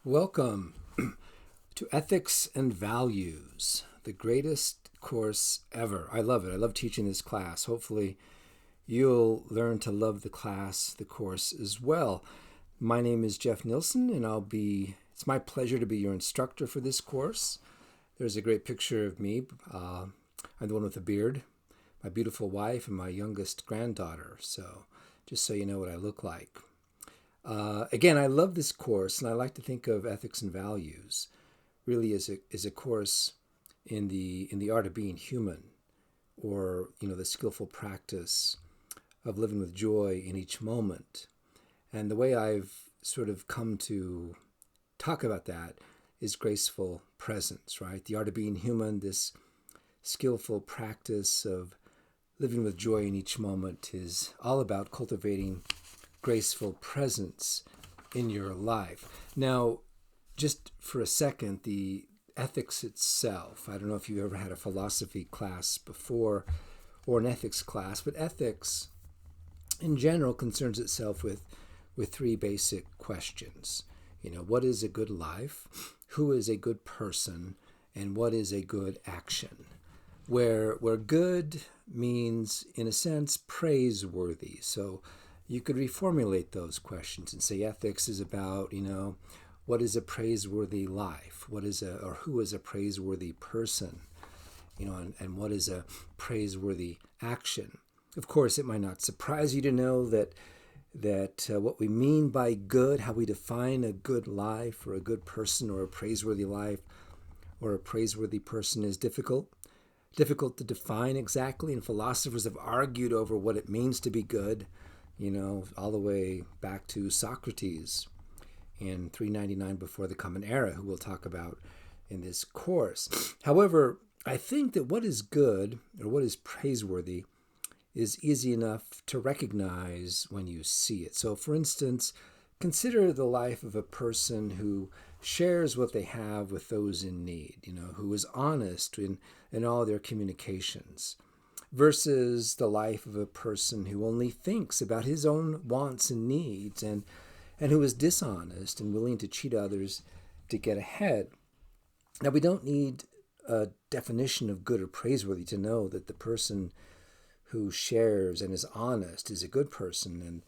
Welcome to Ethics and Values, the greatest course ever. I love it. I love teaching this class. Hopefully, you'll learn to love the class, the course as well. My name is Jeff Nilsson, and it's my pleasure to be your instructor for this course. There's a great picture of me. I'm the one with the beard, my beautiful wife, and my youngest granddaughter. So, just so you know what I look like. Again, I love this course, and I like to think of ethics and values really as a course in the art of being human, or the skillful practice of living with joy in each moment. And the way I've sort of come to talk about that is graceful presence, right? The art of being human, this skillful practice of living with joy in each moment, is all about cultivating graceful presence in your life. Now, just for a second, the ethics itself, I don't know if you ever had a philosophy class before or an ethics class, but ethics in general concerns itself with three basic questions. What is a good life? Who is a good person? And what is a good action? Where good means, in a sense, praiseworthy. So you could reformulate those questions and say ethics is about, what is a praiseworthy life? Who is a praiseworthy person? And what is a praiseworthy action? Of course, it might not surprise you to know that what we mean by good, how we define a good life or a good person or a praiseworthy life or a praiseworthy person is difficult to define exactly, and philosophers have argued over what it means to be good, all the way back to Socrates in 399 before the Common Era, who we'll talk about in this course. However, I think that what is good or what is praiseworthy is easy enough to recognize when you see it. So, for instance, consider the life of a person who shares what they have with those in need, who is honest in all their communications, versus the life of a person who only thinks about his own wants and needs and who is dishonest and willing to cheat others to get ahead. Now, we don't need a definition of good or praiseworthy to know that the person who shares and is honest is a good person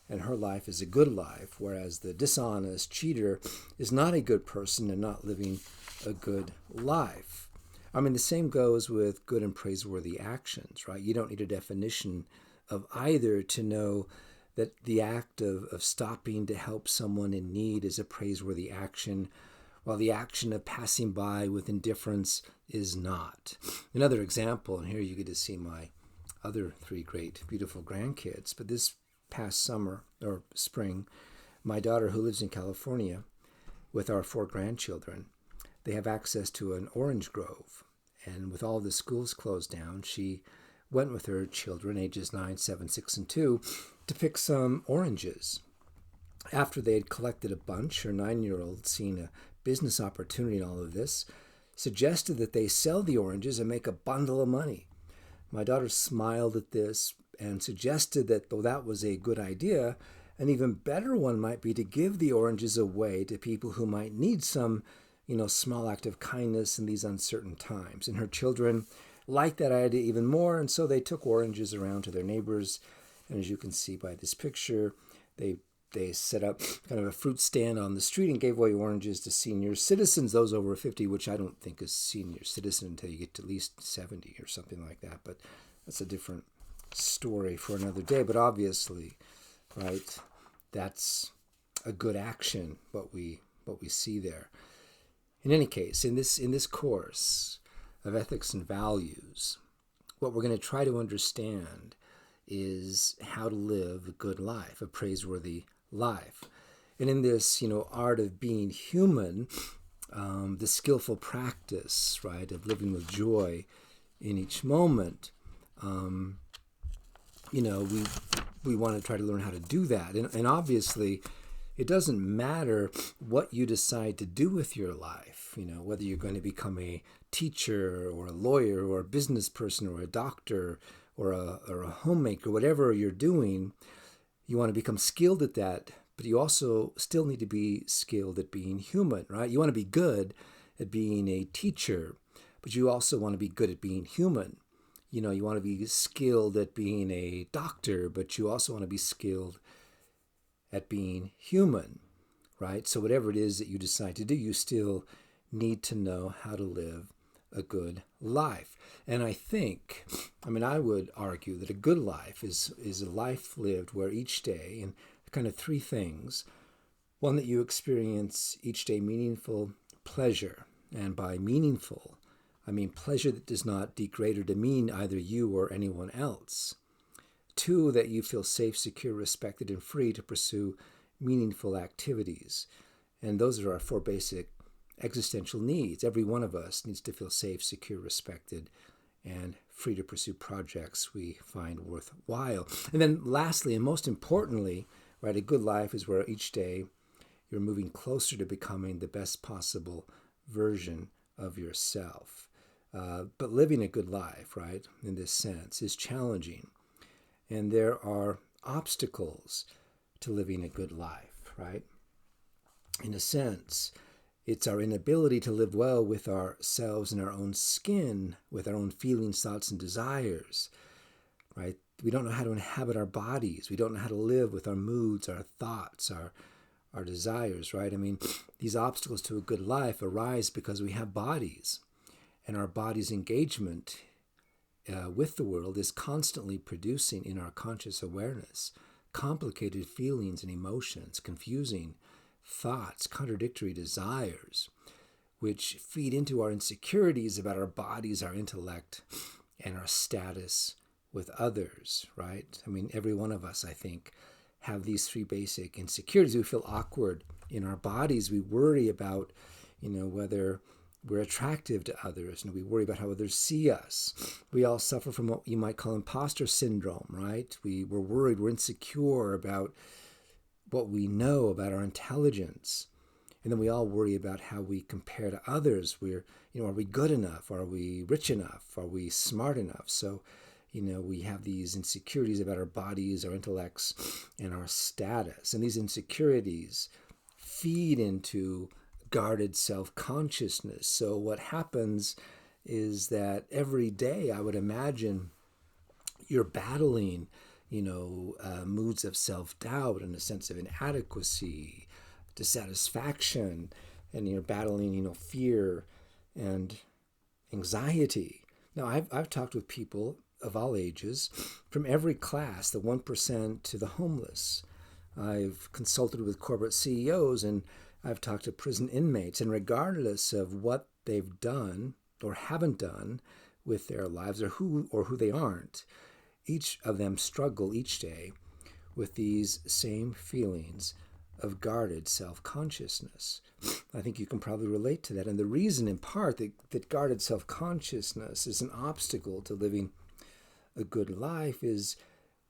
and her life is a good life, whereas the dishonest cheater is not a good person and not living a good life. I mean, the same goes with good and praiseworthy actions, right? You don't need a definition of either to know that the act of stopping to help someone in need is a praiseworthy action, while the action of passing by with indifference is not. Another example, and here you get to see my other three great, beautiful grandkids, but this past summer or spring, my daughter, who lives in California with our 4 grandchildren, they have access to an orange grove. And with all the schools closed down, she went with her children, ages 9, 7, 6, and 2, to pick some oranges. After they had collected a bunch, her 9-year-old, seeing a business opportunity in all of this, suggested that they sell the oranges and make a bundle of money. My daughter smiled at this and suggested that though that was a good idea, an even better one might be to give the oranges away to people who might need some small act of kindness in these uncertain times. And her children liked that idea even more, and so they took oranges around to their neighbors. And as you can see by this picture, they set up kind of a fruit stand on the street and gave away oranges to senior citizens, those over 50, which I don't think is senior citizen until you get to at least 70 or something like that. But that's a different story for another day. But obviously, right, that's a good action, what we see there. In any case, in this course of ethics and values, what we're going to try to understand is how to live a good life, a praiseworthy life. And in this, art of being human, the skillful practice, right, of living with joy in each moment, we want to try to learn how to do that. And obviously, it doesn't matter what you decide to do with your life, whether you're going to become a teacher or a lawyer or a business person or a doctor or a homemaker, whatever you're doing, you want to become skilled at that but you also still need to be skilled at being human, right? You want to be good at being a teacher, but you also want to be good at being human. You know, you want to be skilled at being a doctor, but you also want to be skilled at being human, right? So whatever it is that you decide to do, you still need to know how to live a good life. And I would argue that a good life is a life lived where each day, and kind of three things. One, that you experience each day meaningful pleasure. And by meaningful, I mean pleasure that does not degrade or demean either you or anyone else. Two, that you feel safe, secure, respected, and free to pursue meaningful activities. And those are our four basic existential needs. Every one of us needs to feel safe, secure, respected, and free to pursue projects we find worthwhile. And then lastly, and most importantly, right, a good life is where each day you're moving closer to becoming the best possible version of yourself. But living a good life, right, in this sense, is challenging. And there are obstacles to living a good life, right? In a sense, it's our inability to live well with ourselves in our own skin, with our own feelings, thoughts, and desires, right? We don't know how to inhabit our bodies. We don't know how to live with our moods, our thoughts, our desires, right? I mean, these obstacles to a good life arise because we have bodies, and our body's engagement with the world is constantly producing in our conscious awareness complicated feelings and emotions, confusing thoughts, contradictory desires, which feed into our insecurities about our bodies, our intellect, and our status with others, right? I mean, every one of us, I think, have these three basic insecurities. We feel awkward in our bodies. We worry about, whether we're attractive to others, and we worry about how others see us. We all suffer from what you might call imposter syndrome, right? We're worried, we're insecure about what we know about our intelligence. And then we all worry about how we compare to others. Are we good enough? Are we rich enough? Are we smart enough? So, we have these insecurities about our bodies, our intellects, and our status. And these insecurities feed into guarded self-consciousness. So what happens is that every day, I would imagine, you're battling, moods of self-doubt and a sense of inadequacy, dissatisfaction, and you're battling, fear and anxiety. Now, I've talked with people of all ages, from every class, the 1% to the homeless. I've consulted with corporate CEOs, and I've talked to prison inmates, and regardless of what they've done or haven't done with their lives, or who they aren't, each of them struggle each day with these same feelings of guarded self-consciousness. I think you can probably relate to that. And the reason, in part, that guarded self-consciousness is an obstacle to living a good life is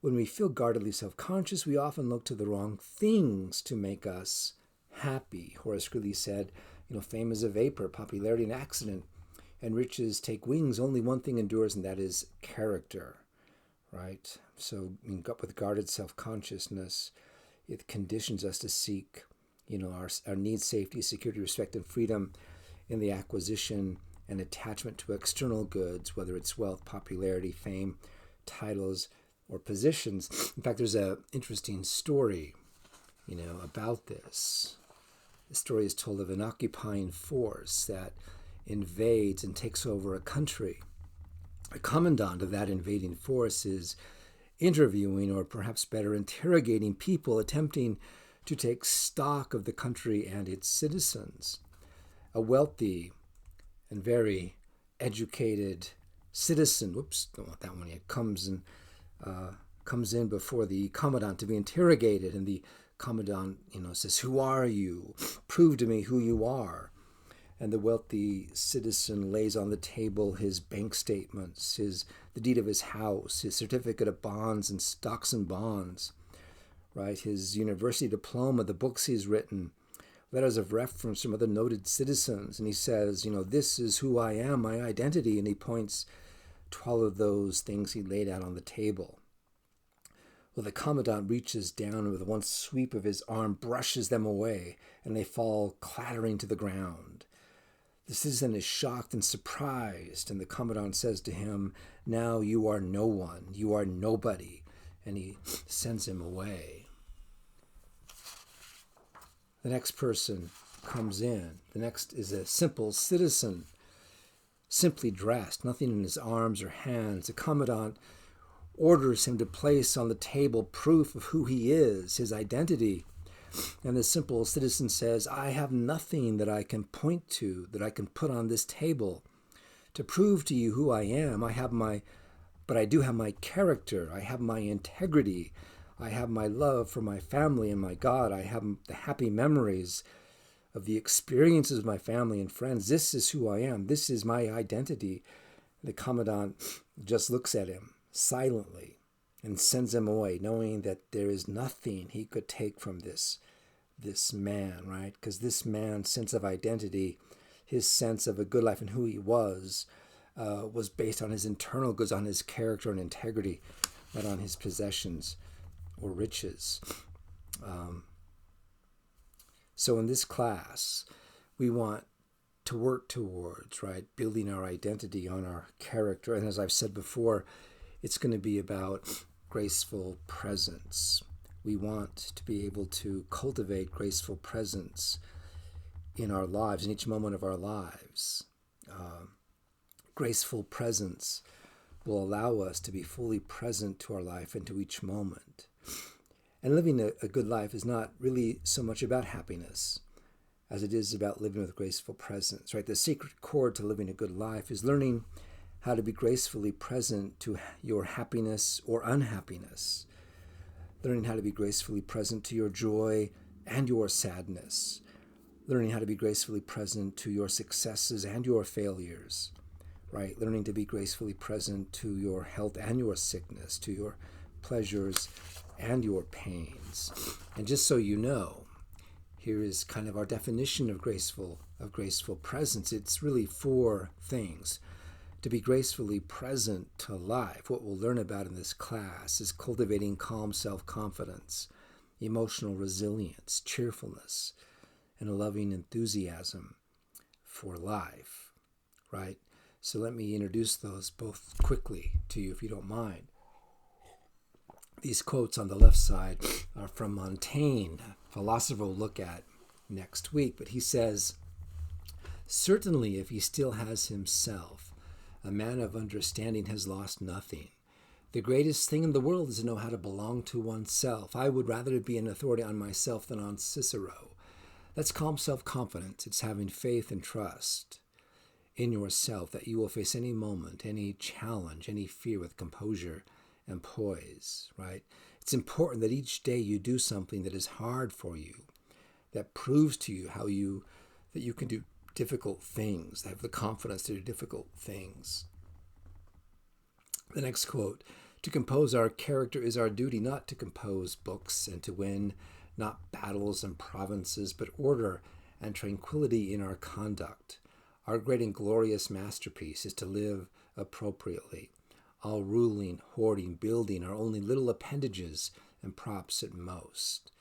when we feel guardedly self-conscious, we often look to the wrong things to make us happy. Horace Greeley said, fame is a vapor, popularity an accident, and riches take wings. Only one thing endures, and that is character, right? So with guarded self-consciousness, it conditions us to seek, our needs, safety, security, respect, and freedom in the acquisition and attachment to external goods, whether it's wealth, popularity, fame, titles, or positions. In fact, there's an interesting story, about this. The story is told of an occupying force that invades and takes over a country. A commandant of that invading force is interviewing, or perhaps better, interrogating people attempting to take stock of the country and its citizens. A wealthy and very educated citizen, don't want that one yet, comes in before the commandant to be interrogated, and the commandant, says, "Who are you? Prove to me who you are." And the wealthy citizen lays on the table his bank statements, the deed of his house, his certificate of bonds and stocks and bonds, right? His university diploma, the books he's written, letters of reference from other noted citizens. And he says, this is who I am, my identity. And he points to all of those things he laid out on the table. Well, the commandant reaches down and with one sweep of his arm brushes them away, and they fall clattering to the ground. The citizen is shocked and surprised, and the commandant says to him, "Now you are no one, you are nobody," and he sends him away. The next person comes in. The next is a simple citizen, simply dressed, nothing in his arms or hands. The commandant orders him to place on the table proof of who he is, his identity. And the simple citizen says, "I have nothing that I can point to, that I can put on this table to prove to you who I am. But I do have my character. I have my integrity. I have my love for my family and my God. I have the happy memories of the experiences of my family and friends. This is who I am. This is my identity." The commandant just looks at him silently and sends him away, knowing that there is nothing he could take from this man, right? Because this man's sense of identity, his sense of a good life and who he was based on his internal goods, on his character and integrity, not on his possessions or riches. So in this class, we want to work towards, right, building our identity on our character. And as I've said before, it's going to be about graceful presence. We want to be able to cultivate graceful presence in our lives, in each moment of our lives. Graceful presence will allow us to be fully present to our life and to each moment. And living a good life is not really so much about happiness as it is about living with graceful presence, right? The secret chord to living a good life is learning how to be gracefully present to your happiness or unhappiness. Learning how to be gracefully present to your joy and your sadness. Learning how to be gracefully present to your successes and your failures, right? Learning to be gracefully present to your health and your sickness, to your pleasures and your pains. And just so you know, here is kind of our definition of graceful presence. It's really 4 things. To be gracefully present to life, what we'll learn about in this class is cultivating calm self-confidence, emotional resilience, cheerfulness, and a loving enthusiasm for life, right? So let me introduce those both quickly to you, if you don't mind. These quotes on the left side are from Montaigne, a philosopher we'll look at next week, but he says, "Certainly if he still has himself, a man of understanding has lost nothing. The greatest thing in the world is to know how to belong to oneself. I would rather be an authority on myself than on Cicero." That's calm self-confidence. It's having faith and trust in yourself that you will face any moment, any challenge, any fear with composure and poise, right? It's important that each day you do something that is hard for you, that proves to you that you can do difficult things, have the confidence to do difficult things. The next quote, "To compose our character is our duty, not to compose books and to win, not battles and provinces, but order and tranquility in our conduct. Our great and glorious masterpiece is to live appropriately. All ruling, hoarding, building are only little appendages and props at most."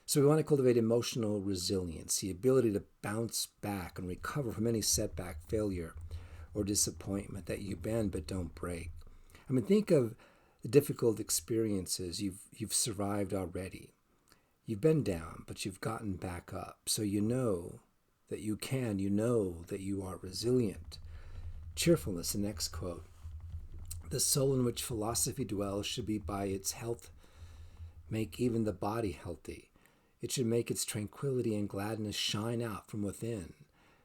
So we want to cultivate emotional resilience, the ability to bounce back and recover from any setback, failure, or disappointment, that you bend but don't break. I mean, think of the difficult experiences you've survived already. You've been down, but you've gotten back up. So you know that you can, you know that you are resilient. Cheerfulness, the next quote. "The soul in which philosophy dwells should be by its health make even the body healthy. It should make its tranquility and gladness shine out from within,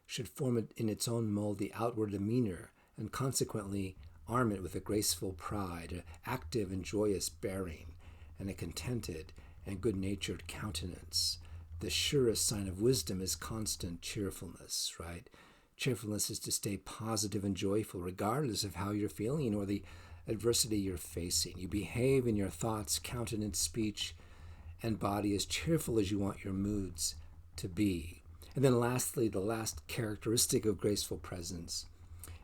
should form it in its own mold the outward demeanor, and consequently arm it with a graceful pride, an active and joyous bearing, and a contented and good-natured countenance. The surest sign of wisdom is constant cheerfulness," right? Cheerfulness is to stay positive and joyful regardless of how you're feeling or the adversity you're facing. You behave in your thoughts, countenance, speech, and body as cheerful as you want your moods to be. And then lastly, the last characteristic of graceful presence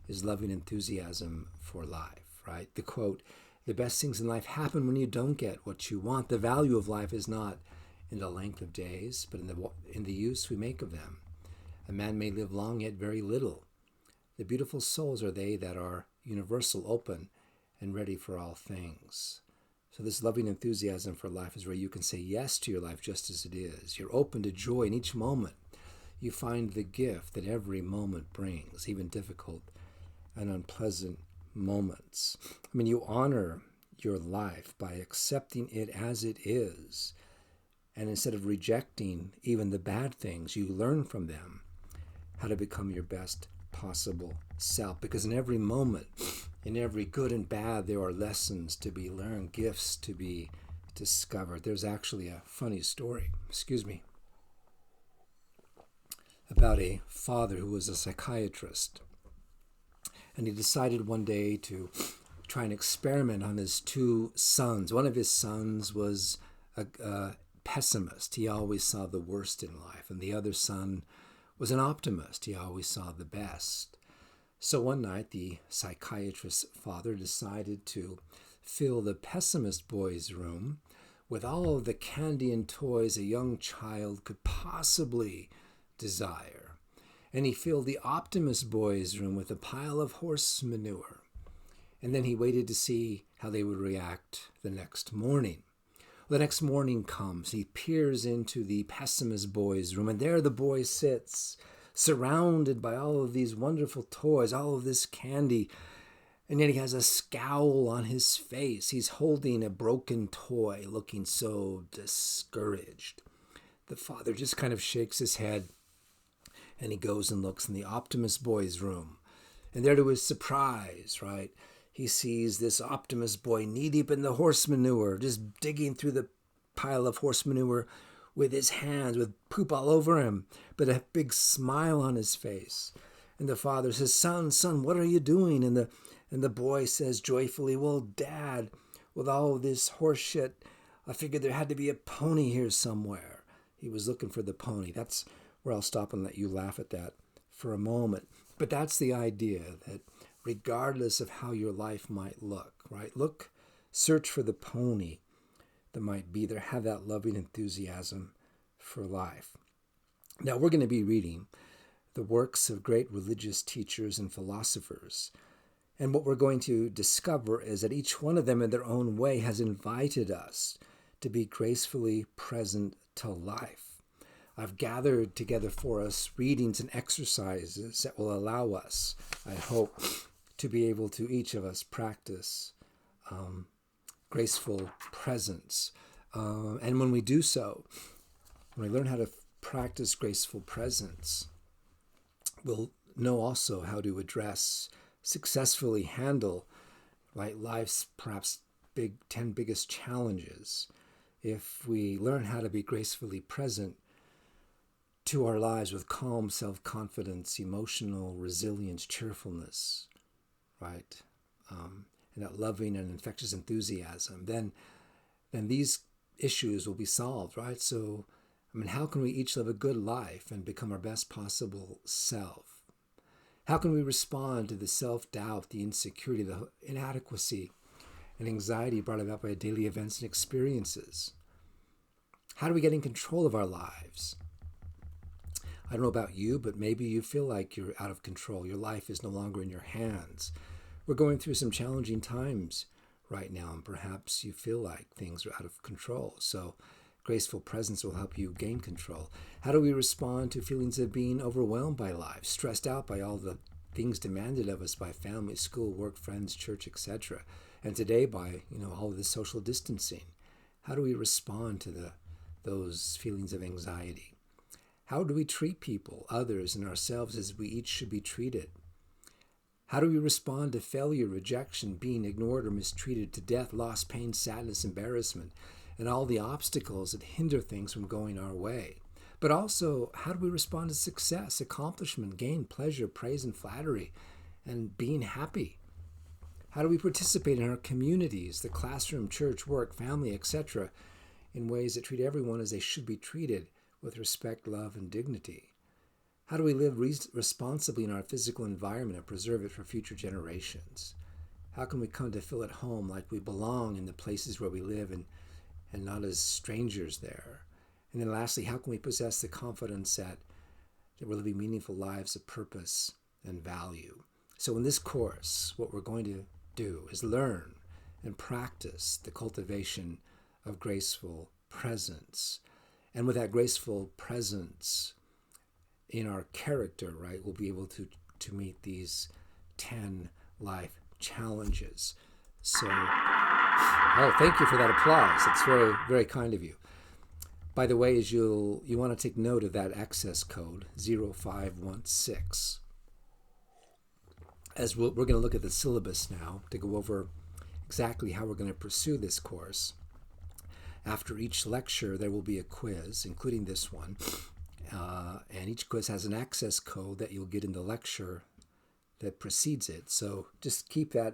is loving enthusiasm for life, right? The quote, The best things in life happen when you don't get what you want. The value of life is not in the length of days, but in the use we make of them. A man may live long, yet very little. The beautiful souls are they that are universal, open, and ready for all things. So this loving enthusiasm for life is where you can say yes to your life just as it is. You're open to joy in each moment. You find the gift that every moment brings, even difficult and unpleasant moments. I mean, you honor your life by accepting it as it is. And instead of rejecting even the bad things, you learn from them how to become your best possible self. Because in every moment, in every good and bad, there are lessons to be learned, gifts to be discovered. There's actually a funny story, about a father who was a psychiatrist. And he decided one day to try an experiment on his two sons. One of his sons was a pessimist. He always saw the worst in life. And the other son was an optimist. He always saw the best. So one night, the psychiatrist's father decided to fill the pessimist boy's room with all of the candy and toys a young child could possibly desire. And he filled the optimist boy's room with a pile of horse manure. And then he waited to see how they would react the next morning. The next morning comes. He peers into the pessimist boy's room, and there the boy sits, surrounded by all of these wonderful toys, all of this candy, and yet he has a scowl on his face. He's holding a broken toy, looking so discouraged. The father just kind of shakes his head, and he goes and looks in the optimist boy's room. And there to his surprise, right, he sees this optimist boy knee-deep in the horse manure, just digging through the pile of horse manure with his hands, with poop all over him, but a big smile on his face. And the father says, son, what are you doing? And the boy says joyfully, well, Dad, with all this horse shit, I figured there had to be a pony here somewhere. He was looking for the pony. That's where I'll stop and let you laugh at that for a moment. But that's the idea, that regardless of how your life might look, right? Search for the pony that might be there. Have that loving enthusiasm for life. Now, we're going to be reading the works of great religious teachers and philosophers. And what we're going to discover is that each one of them in their own way has invited us to be gracefully present to life. I've gathered together for us readings and exercises that will allow us, I hope, to be able to, each of us, practice graceful presence. And when we do so, when we learn how to practice graceful presence, we'll know also how to successfully handle life's perhaps 10 biggest challenges. If we learn how to be gracefully present to our lives with calm self-confidence, emotional resilience, cheerfulness, right? And that loving and infectious enthusiasm, then these issues will be solved, right? So, how can we each live a good life and become our best possible self? How can we respond to the self-doubt, the insecurity, the inadequacy, and anxiety brought about by daily events and experiences? How do we get in control of our lives? I don't know about you, but maybe you feel like you're out of control. Your life is no longer in your hands. We're going through some challenging times right now, and perhaps you feel like things are out of control. So graceful presence will help you gain control. How do we respond to feelings of being overwhelmed by life, stressed out by all the things demanded of us by family, school, work, friends, church, etc., and today by all of this social distancing? How do we respond to those feelings of anxiety? How do we treat people, others, and ourselves as we each should be treated? How do we respond to failure, rejection, being ignored or mistreated, to death, loss, pain, sadness, embarrassment, and all the obstacles that hinder things from going our way? But also, how do we respond to success, accomplishment, gain, pleasure, praise, and flattery, and being happy? How do we participate in our communities, the classroom, church, work, family, etc., in ways that treat everyone as they should be treated, with respect, love, and dignity? How do we live responsibly in our physical environment and preserve it for future generations? How can we come to feel at home, like we belong in the places where we live and not as strangers there? And then lastly, how can we possess the confidence that we're living meaningful lives of purpose and value? So in this course, what we're going to do is learn and practice the cultivation of graceful presence. And with that graceful presence in our character, right, we'll be able to meet these 10 life challenges. So, oh, thank you for that applause. It's very, very kind of you. By the way, you want to take note of that access code 0516. As we're going to look at the syllabus now to go over exactly how we're going to pursue this course. After each lecture, there will be a quiz, including this one. And each quiz has an access code that you'll get in the lecture that precedes it. So just keep that